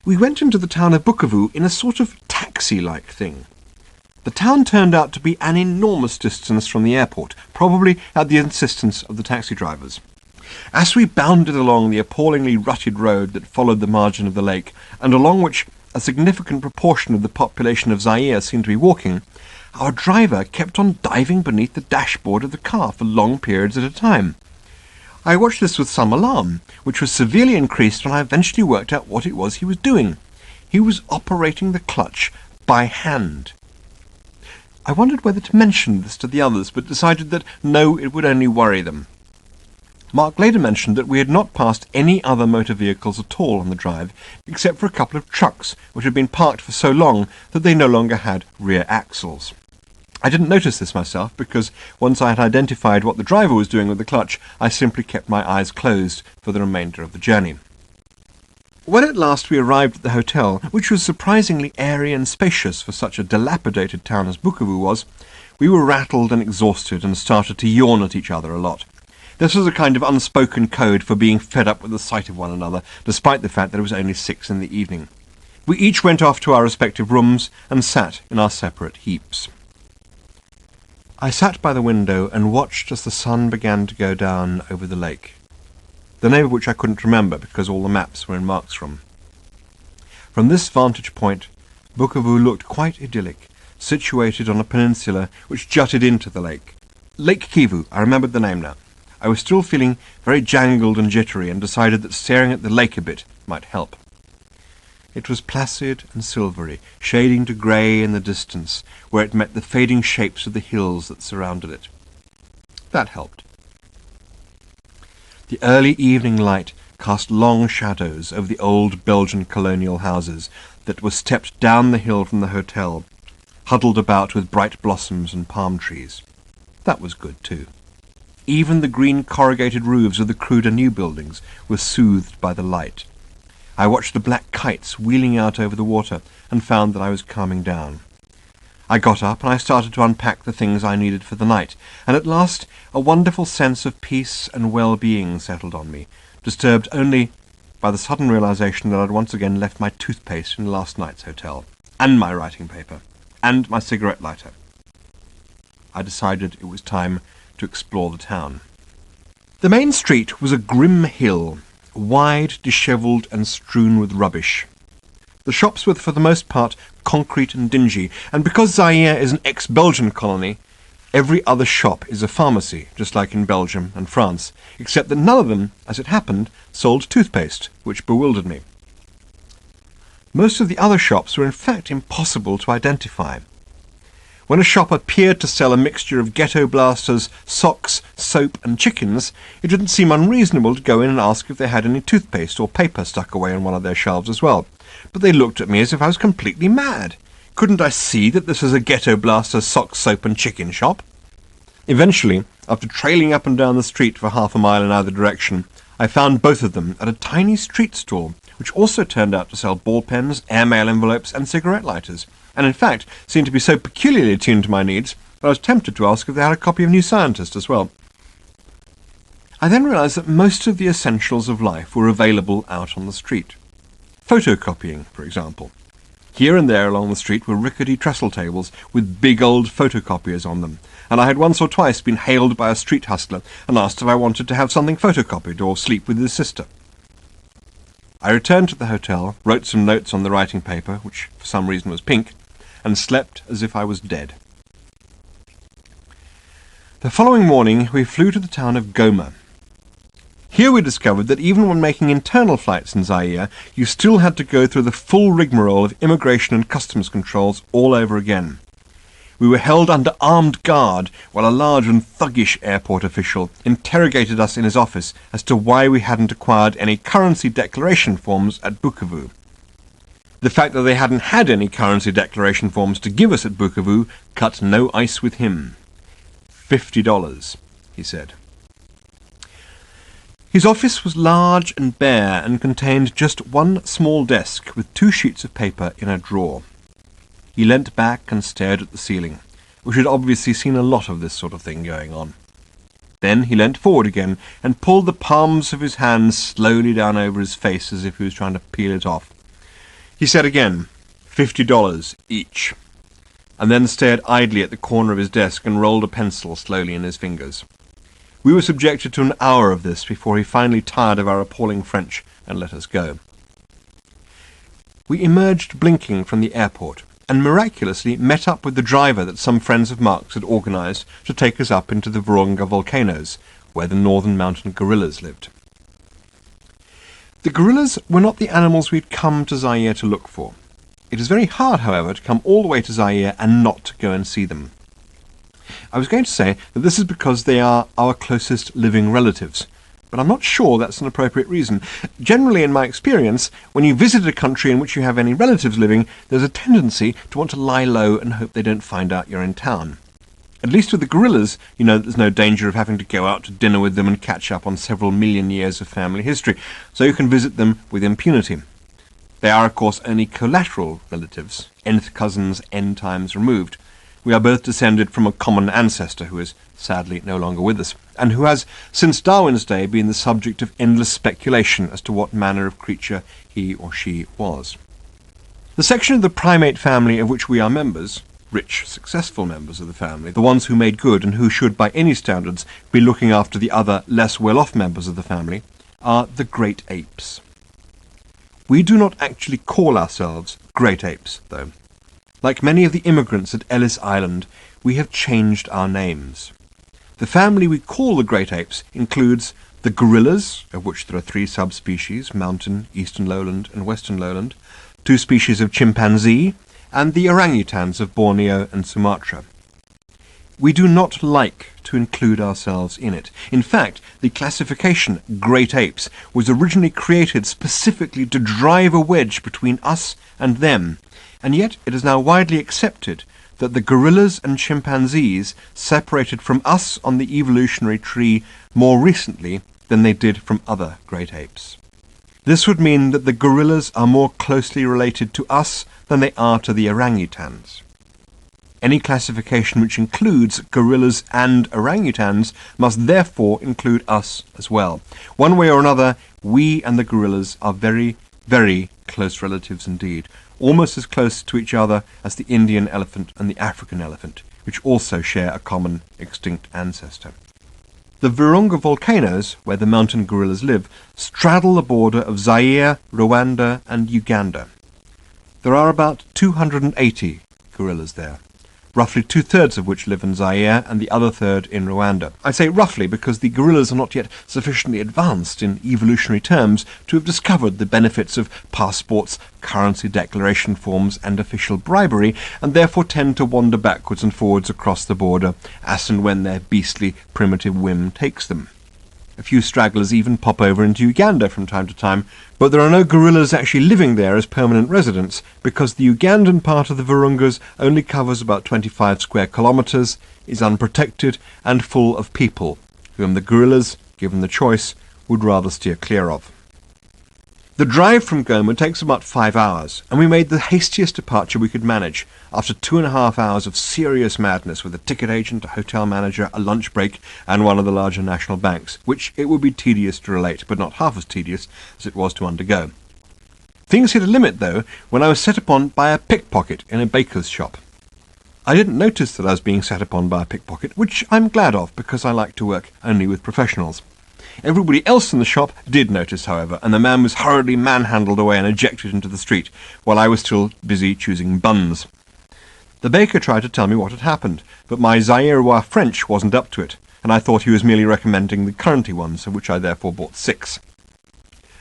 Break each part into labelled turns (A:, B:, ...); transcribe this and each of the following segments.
A: We went into the town of Bukavu in a sort of taxi-like thing. The town turned out to be an enormous distance from the airport, probably at the insistence of the taxi drivers. As we bounded along the appallingly rutted road that followed the margin of the lake, and along which a significant proportion of the population of Zaire seemed to be walking, our driver kept on diving beneath the dashboard of the car for long periods at a time. I watched this with some alarm, which was severely increased when I eventually worked out what it was he was doing. He was operating the clutch by hand. I wondered whether to mention this to the others, but decided that no, it would only worry them. Mark later mentioned that we had not passed any other motor vehicles at all on the drive, except for a couple of trucks, which had been parked for so long that they no longer had rear axles. I didn't notice this myself, because once I had identified what the driver was doing with the clutch, I simply kept my eyes closed for the remainder of the journey. When at last we arrived at the hotel, which was surprisingly airy and spacious for such a dilapidated town as Bukavu was, we were rattled and exhausted and started to yawn at each other a lot. This was a kind of unspoken code for being fed up with the sight of one another, despite the fact that it was only 6 in the evening. We each went off to our respective rooms and sat in our separate heaps. I sat by the window and watched as the sun began to go down over the lake, the name of which I couldn't remember because all the maps were in Mark's room. From this vantage point, Bukavu looked quite idyllic, situated on a peninsula which jutted into the lake. Lake Kivu, I remembered the name now. I was still feeling very jangled and jittery, and decided that staring at the lake a bit might help. It was placid and silvery, shading to grey in the distance, where it met the fading shapes of the hills that surrounded it. That helped. The early evening light cast long shadows over the old Belgian colonial houses that were stepped down the hill from the hotel, huddled about with bright blossoms and palm trees. That was good too. Even the green corrugated roofs of the cruder new buildings were soothed by the light. I watched the black kites wheeling out over the water and found that I was calming down. I got up and I started to unpack the things I needed for the night, and at last a wonderful sense of peace and well-being settled on me, disturbed only by the sudden realization that I'd once again left my toothpaste in last night's hotel, and my writing paper, and my cigarette lighter. I decided it was time to explore the town. The main street was a grim hill, wide, dishevelled, and strewn with rubbish. The shops were for the most part concrete and dingy, and because Zaire is an ex-Belgian colony, every other shop is a pharmacy, just like in Belgium and France, except that none of them, as it happened, sold toothpaste, which bewildered me. Most of the other shops were in fact impossible to identify. When a shop appeared to sell a mixture of ghetto blasters, socks, soap, and chickens, it didn't seem unreasonable to go in and ask if they had any toothpaste or paper stuck away on one of their shelves as well. But they looked at me as if I was completely mad. Couldn't I see that this was a ghetto blaster, socks, soap, and chicken shop? Eventually, after trailing up and down the street for half a mile in either direction, I found both of them at a tiny street stall, which also turned out to sell ball pens, airmail envelopes, and cigarette lighters, and in fact seemed to be so peculiarly attuned to my needs that I was tempted to ask if they had a copy of New Scientist as well. I then realized that most of the essentials of life were available out on the street. Photocopying, for example. Here and there along the street were rickety trestle tables with big old photocopiers on them, and I had once or twice been hailed by a street hustler and asked if I wanted to have something photocopied or sleep with his sister. I returned to the hotel, wrote some notes on the writing paper, which for some reason was pink, and slept as if I was dead. The following morning we flew to the town of Goma. Here we discovered that even when making internal flights in Zaire, you still had to go through the full rigmarole of immigration and customs controls all over again. We were held under armed guard while a large and thuggish airport official interrogated us in his office as to why we hadn't acquired any currency declaration forms at Bukavu. The fact that they hadn't had any currency declaration forms to give us at Bukavu cut no ice with him. $50, he said. His office was large and bare and contained just one small desk with 2 sheets of paper in a drawer. He leant back and stared at the ceiling, which had obviously seen a lot of this sort of thing going on. Then he leant forward again and pulled the palms of his hands slowly down over his face as if he was trying to peel it off. He said again, $50 each, and then stared idly at the corner of his desk and rolled a pencil slowly in his fingers. We were subjected to an hour of this before he finally tired of our appalling French and let us go. We emerged blinking from the airport, and miraculously met up with the driver that some friends of Mark's had organised to take us up into the Virunga volcanoes, where the northern mountain gorillas lived. The gorillas were not the animals we'd come to Zaire to look for. It is very hard, however, to come all the way to Zaire and not go and see them. I was going to say that this is because they are our closest living relatives, but I'm not sure that's an appropriate reason. Generally, in my experience, when you visit a country in which you have any relatives living, there's a tendency to want to lie low and hope they don't find out you're in town. At least with the gorillas, you know that there's no danger of having to go out to dinner with them and catch up on several million years of family history, so you can visit them with impunity. They are, of course, only collateral relatives, nth cousins n times removed. We are both descended from a common ancestor who is sadly no longer with us, and who has, since Darwin's day, been the subject of endless speculation as to what manner of creature he or she was. The section of the primate family of which we are members, rich, successful members of the family, the ones who made good and who should, by any standards, be looking after the other, less well-off members of the family, are the great apes. We do not actually call ourselves great apes, though. Like many of the immigrants at Ellis Island, we have changed our names. The family we call the great apes includes the gorillas, of which there are 3 subspecies, mountain, eastern lowland and western lowland, 2 species of chimpanzee, and the orangutans of Borneo and Sumatra. We do not like to include ourselves in it. In fact, the classification great apes was originally created specifically to drive a wedge between us and them, and yet it is now widely accepted that the gorillas and chimpanzees separated from us on the evolutionary tree more recently than they did from other great apes. This would mean that the gorillas are more closely related to us than they are to the orangutans. Any classification which includes gorillas and orangutans must therefore include us as well. One way or another, we and the gorillas are very, very close relatives indeed, almost as close to each other as the Indian elephant and the African elephant, which also share a common extinct ancestor. The Virunga volcanoes, where the mountain gorillas live, straddle the border of Zaire, Rwanda and Uganda. There are about 280 gorillas there, roughly 2/3 of which live in Zaire and the other third in Rwanda. I say roughly because the gorillas are not yet sufficiently advanced in evolutionary terms to have discovered the benefits of passports, currency declaration forms and official bribery, and therefore tend to wander backwards and forwards across the border as and when their beastly primitive whim takes them. A few stragglers even pop over into Uganda from time to time, but there are no gorillas actually living there as permanent residents, because the Ugandan part of the Virungas only covers about 25 square kilometres, is unprotected, and full of people, whom the gorillas, given the choice, would rather steer clear of. The drive from Goma takes about 5 hours, and we made the hastiest departure we could manage, after 2.5 hours of serious madness with a ticket agent, a hotel manager, a lunch break, and one of the larger national banks, which it would be tedious to relate, but not half as tedious as it was to undergo. Things hit a limit, though, when I was set upon by a pickpocket in a baker's shop. I didn't notice that I was being set upon by a pickpocket, which I'm glad of, because I like to work only with professionals. Everybody else in the shop did notice, however, and the man was hurriedly manhandled away and ejected into the street, while I was still busy choosing buns. The baker tried to tell me what had happened, but my Zairewa French wasn't up to it, and I thought he was merely recommending the currenty ones, of which I therefore bought 6.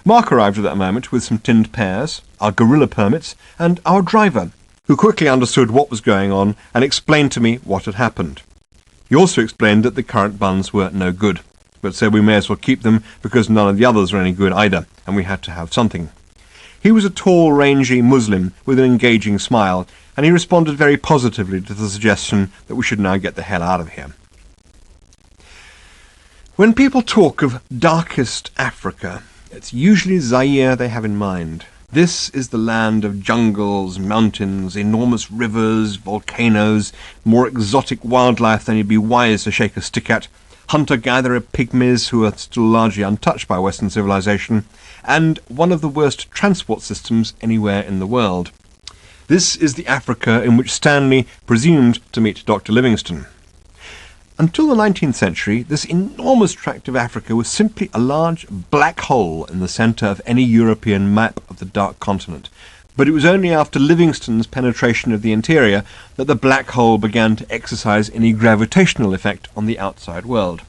A: Mark arrived at that moment with some tinned pears, our gorilla permits, and our driver, who quickly understood what was going on and explained to me what had happened. He also explained that the currant buns were no good, but said we may as well keep them because none of the others were any good either, and we had to have something. He was a tall, rangy Muslim with an engaging smile, and he responded very positively to the suggestion that we should now get the hell out of here. When people talk of darkest Africa, it's usually Zaire they have in mind. This is the land of jungles, mountains, enormous rivers, volcanoes, more exotic wildlife than you'd be wise to shake a stick at, hunter-gatherer pygmies who are still largely untouched by Western civilization, and one of the worst transport systems anywhere in the world. This is the Africa in which Stanley presumed to meet Dr. Livingstone. Until the 19th century, this enormous tract of Africa was simply a large black hole in the centre of any European map of the Dark Continent. But it was only after Livingstone's penetration of the interior that the black hole began to exercise any gravitational effect on the outside world.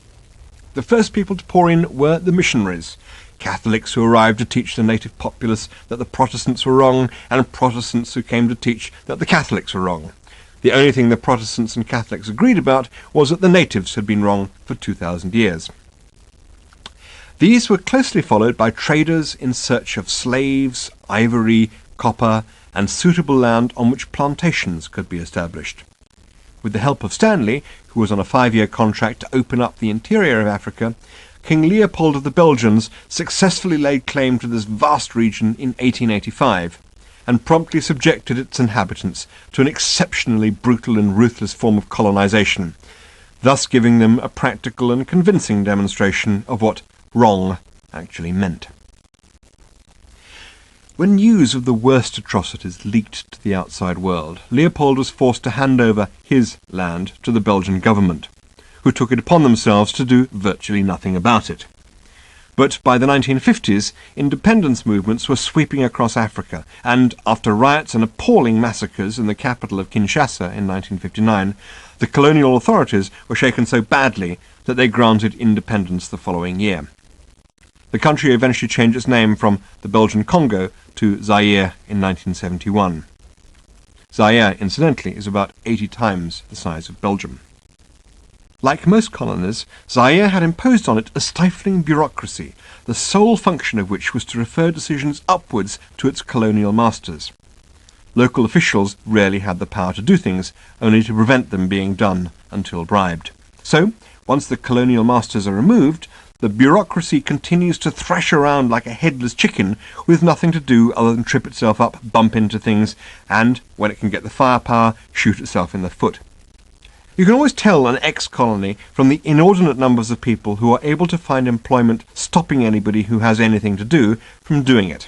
A: The first people to pour in were the missionaries, Catholics who arrived to teach the native populace that the Protestants were wrong, and Protestants who came to teach that the Catholics were wrong. The only thing the Protestants and Catholics agreed about was that the natives had been wrong for 2,000 years. These were closely followed by traders in search of slaves, ivory, copper, and suitable land on which plantations could be established. With the help of Stanley, who was on a 5-year contract to open up the interior of Africa, King Leopold of the Belgians successfully laid claim to this vast region in 1885, and promptly subjected its inhabitants to an exceptionally brutal and ruthless form of colonization, thus giving them a practical and convincing demonstration of what wrong actually meant. When news of the worst atrocities leaked to the outside world, Leopold was forced to hand over his land to the Belgian government, who took it upon themselves to do virtually nothing about it. But by the 1950s, independence movements were sweeping across Africa, and after riots and appalling massacres in the capital of Kinshasa in 1959, the colonial authorities were shaken so badly that they granted independence the following year. The country eventually changed its name from the Belgian Congo to Zaire in 1971. Zaire, incidentally, is about 80 times the size of Belgium. Like most colonies, Zaire had imposed on it a stifling bureaucracy, the sole function of which was to refer decisions upwards to its colonial masters. Local officials rarely had the power to do things, only to prevent them being done until bribed. So, once the colonial masters are removed, the bureaucracy continues to thrash around like a headless chicken with nothing to do other than trip itself up, bump into things, and, when it can get the firepower, shoot itself in the foot. You can always tell an ex-colony from the inordinate numbers of people who are able to find employment stopping anybody who has anything to do from doing it.